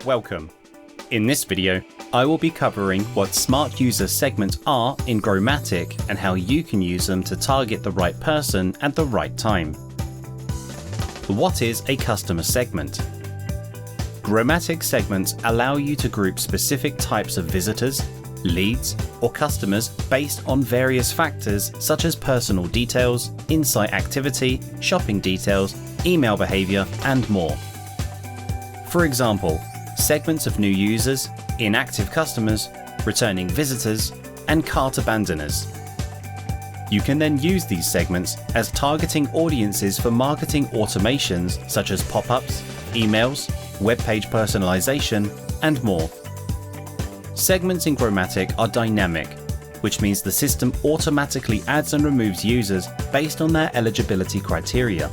Welcome. In this video, I will be covering what smart user segments are in Growmatik and how you can use them to target the right person at the right time. What is a customer segment? Growmatik segments allow you to group specific types of visitors, leads, or customers based on various factors such as personal details, insight activity, shopping details, email behavior, and more. For example, segments of new users, inactive customers, returning visitors, and cart abandoners. You can then use these segments as targeting audiences for marketing automations such as pop-ups, emails, web page personalization, and more. Segments in Growmatik are dynamic, which means the system automatically adds and removes users based on their eligibility criteria.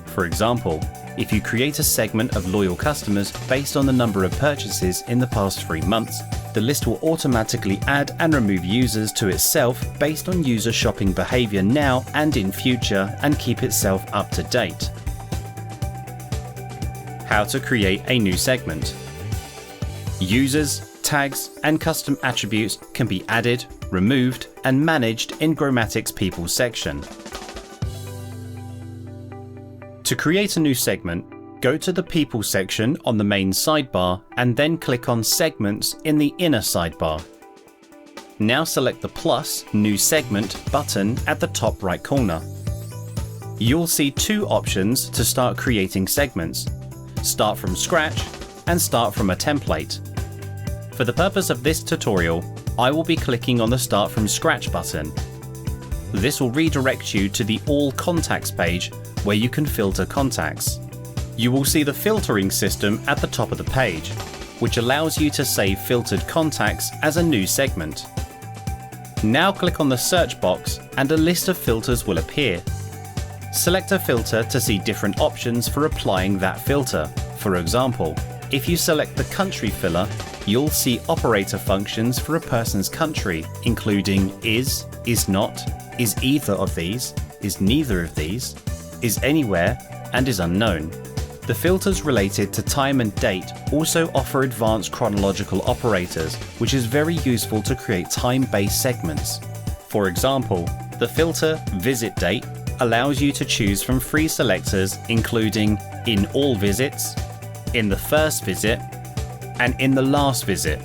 For example, if you create a segment of loyal customers based on the number of purchases in the past 3 months, the list will automatically add and remove users to itself based on user shopping behavior now and in future and keep itself up to date. How to create a new segment. Users, tags, and custom attributes can be added, removed, and managed in Growmatik's People section. To create a new segment, go to the People section on the main sidebar and then click on Segments in the inner sidebar. Now select the plus New Segment button at the top right corner. You'll see 2 options to start creating segments: Start from scratch and Start from a template. For the purpose of this tutorial, I will be clicking on the Start from Scratch button. This will redirect you to the All Contacts page where you can filter contacts. You will see the filtering system at the top of the page, which allows you to save filtered contacts as a new segment. Now click on the search box and a list of filters will appear. Select a filter to see different options for applying that filter. For example, if you select the country filler, you'll see operator functions for a person's country, including is not, is either of these, is neither of these, is anywhere, and is unknown. The filters related to time and date also offer advanced chronological operators, which is very useful to create time-based segments. For example, the filter visit date allows you to choose from 3 selectors including in all visits, in the first visit, and in the last visit,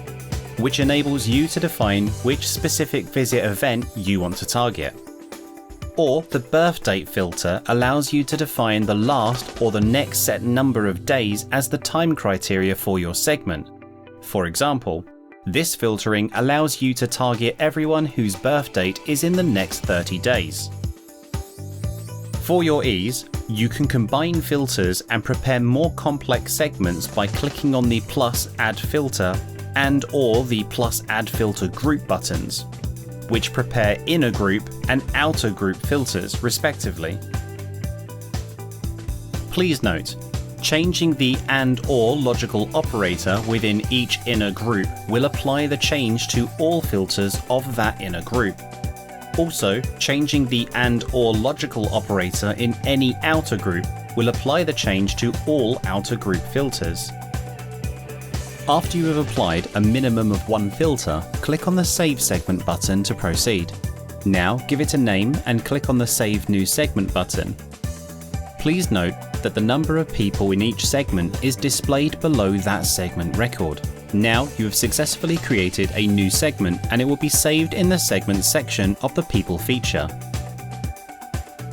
which enables you to define which specific visit event you want to target. Or the birth date filter allows you to define the last or the next set number of days as the time criteria for your segment. For example, this filtering allows you to target everyone whose birth date is in the next 30 days. For your ease, you can combine filters and prepare more complex segments by clicking on the plus add filter and/or the plus add filter group buttons, which prepare inner group and outer group filters respectively. Please note, changing the and/or logical operator within each inner group will apply the change to all filters of that inner group. Also, changing the and/or logical operator in any outer group will apply the change to all outer group filters. After you have applied a minimum of 1 filter, click on the Save Segment button to proceed. Now give it a name and click on the Save New Segment button. Please note that the number of people in each segment is displayed below that segment record. Now you have successfully created a new segment and it will be saved in the Segment section of the People feature.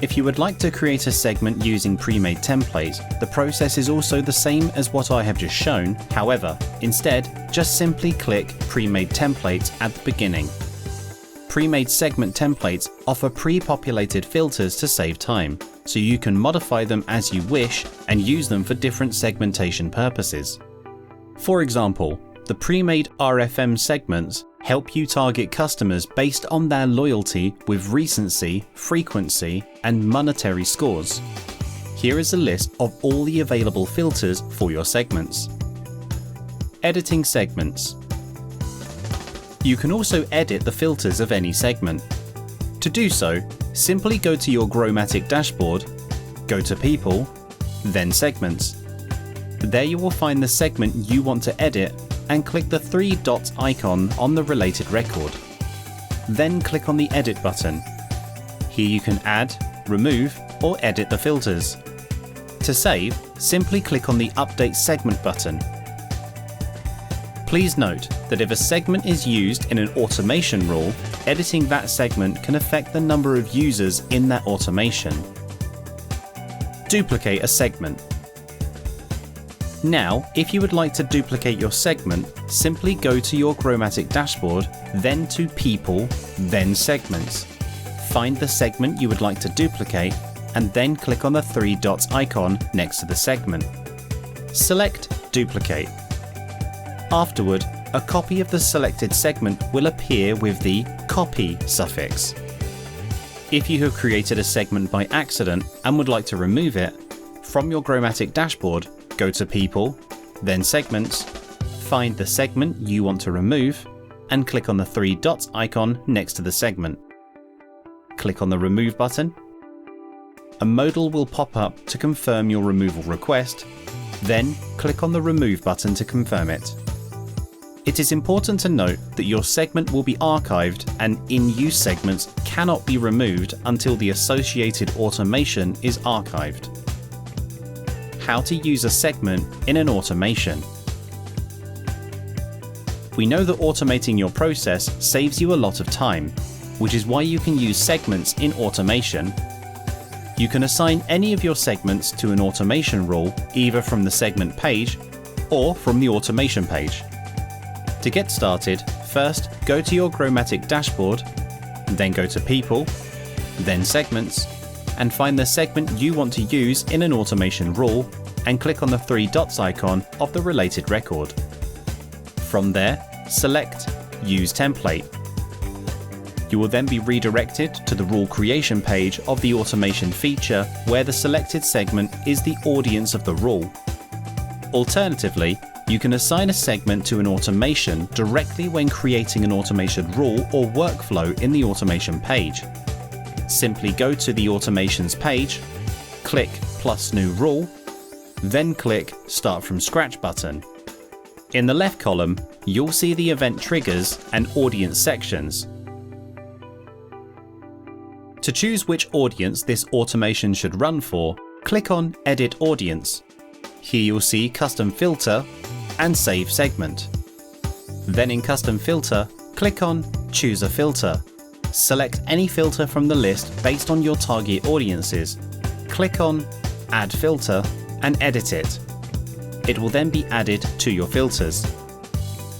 If you would like to create a segment using pre-made templates, the process is also the same as what I have just shown. However, instead, just simply click Pre-made templates at the beginning. Pre-made segment templates offer pre-populated filters to save time, so you can modify them as you wish and use them for different segmentation purposes. For example, the pre-made RFM segments help you target customers based on their loyalty with recency, frequency, and monetary scores. Here is a list of all the available filters for your segments. Editing segments. You can also edit the filters of any segment. To do so, simply go to your Growmatik dashboard, go to People, then Segments. There you will find the segment you want to edit and click the 3 dots icon on the related record. Then click on the Edit button. Here you can add, remove, or edit the filters. To save, simply click on the Update Segment button. Please note that if a segment is used in an automation rule, editing that segment can affect the number of users in that automation. Duplicate a segment. Now, if you would like to duplicate your segment, simply go to your Growmatik dashboard, then to People, then Segments. Find the segment you would like to duplicate, and then click on the 3 dots icon next to the segment. Select Duplicate. Afterward, a copy of the selected segment will appear with the copy suffix. If you have created a segment by accident and would like to remove it, from your Growmatik dashboard, go to People, then Segments, find the segment you want to remove, and click on the 3 dots icon next to the segment. Click on the Remove button. A modal will pop up to confirm your removal request, then click on the Remove button to confirm it. It is important to note that your segment will be archived and in-use segments cannot be removed until the associated automation is archived. How to use a segment in an automation. We know that automating your process saves you a lot of time, which is why you can use segments in automation. You can assign any of your segments to an automation rule either from the segment page or from the automation page. To get started, first go to your Growmatik dashboard, then go to People, then Segments, and find the segment you want to use in an automation rule and click on the 3 dots icon of the related record. From there, select Use Template. You will then be redirected to the rule creation page of the automation feature where the selected segment is the audience of the rule. Alternatively, you can assign a segment to an automation directly when creating an automation rule or workflow in the automation page. Simply go to the Automations page, click Plus New Rule, then click Start from Scratch button. In the left column, you'll see the event triggers and audience sections. To choose which audience this automation should run for, click on Edit Audience. Here you'll see Custom Filter and Save Segment. Then in Custom Filter, click on Choose a Filter. Select any filter from the list based on your target audiences. Click on Add Filter and edit it. It will then be added to your filters.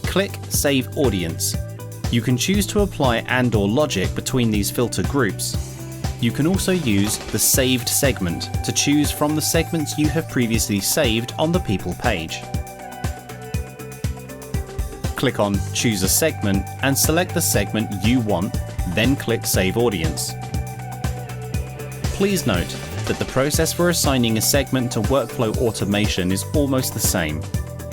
Click Save Audience. You can choose to apply and/or logic between these filter groups. You can also use the Saved segment to choose from the segments you have previously saved on the People page. Click on Choose a Segment and select the segment you want, then click Save Audience. Please note that the process for assigning a segment to workflow automation is almost the same.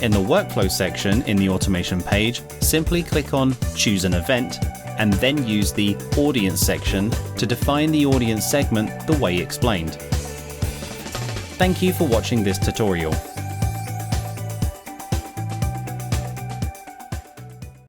In the Workflow section in the automation page, simply click on Choose an Event and then use the Audience section to define the audience segment the way explained. Thank you for watching this tutorial.